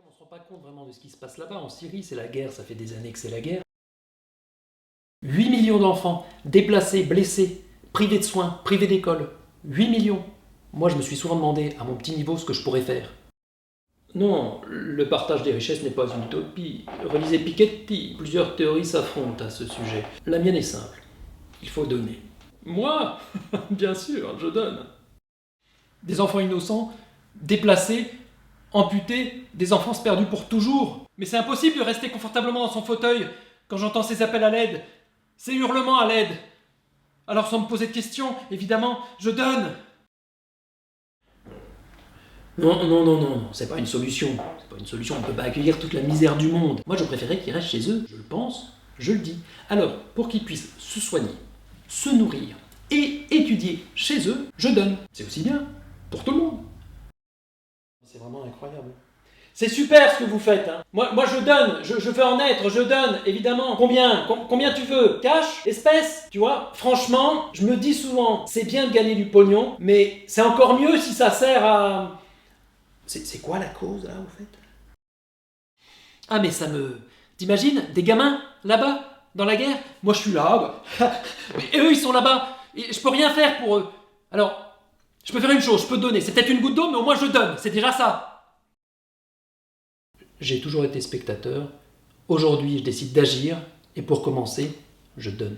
On ne se rend pas compte vraiment de ce qui se passe là-bas. En Syrie, c'est la guerre, ça fait des années que c'est la guerre. 8 millions d'enfants déplacés, blessés, privés de soins, privés d'école. 8 millions. Moi, je me suis souvent demandé, à mon petit niveau, ce que je pourrais faire. Non, le partage des richesses n'est pas une utopie. Relisez Piketty, plusieurs théories s'affrontent à ce sujet. La mienne est simple. Il faut donner. Moi, bien sûr, je donne. Des enfants innocents, déplacés, amputés, des enfants perdus pour toujours. Mais c'est impossible de rester confortablement dans son fauteuil quand j'entends ces appels à l'aide, ces hurlements à l'aide. Alors sans me poser de questions, évidemment, je donne. Non, c'est pas une solution. C'est pas une solution, on ne peut pas accueillir toute la misère du monde. Moi, je préférais qu'ils restent chez eux, je le pense, je le dis. Alors, pour qu'ils puissent se soigner, se nourrir et étudier chez eux, je donne. C'est aussi bien, pour tout le monde. C'est vraiment incroyable. C'est super ce que vous faites, hein. Moi je donne, je veux en être, je donne, évidemment. Combien tu veux? Cash? Espèces? Tu vois? Franchement, je me dis souvent, c'est bien de gagner du pognon, mais c'est encore mieux si ça sert à... C'est quoi la cause, là, au fait? Ah, mais ça me... T'imagines, des gamins, là-bas, dans la guerre? Moi, je suis là, bah. Mais eux, ils sont là-bas. Et je peux rien faire pour eux. Alors, je peux faire une chose, je peux donner. C'est peut-être une goutte d'eau, mais au moins je donne. C'est déjà ça. J'ai toujours été spectateur. Aujourd'hui, je décide d'agir. Et pour commencer, je donne.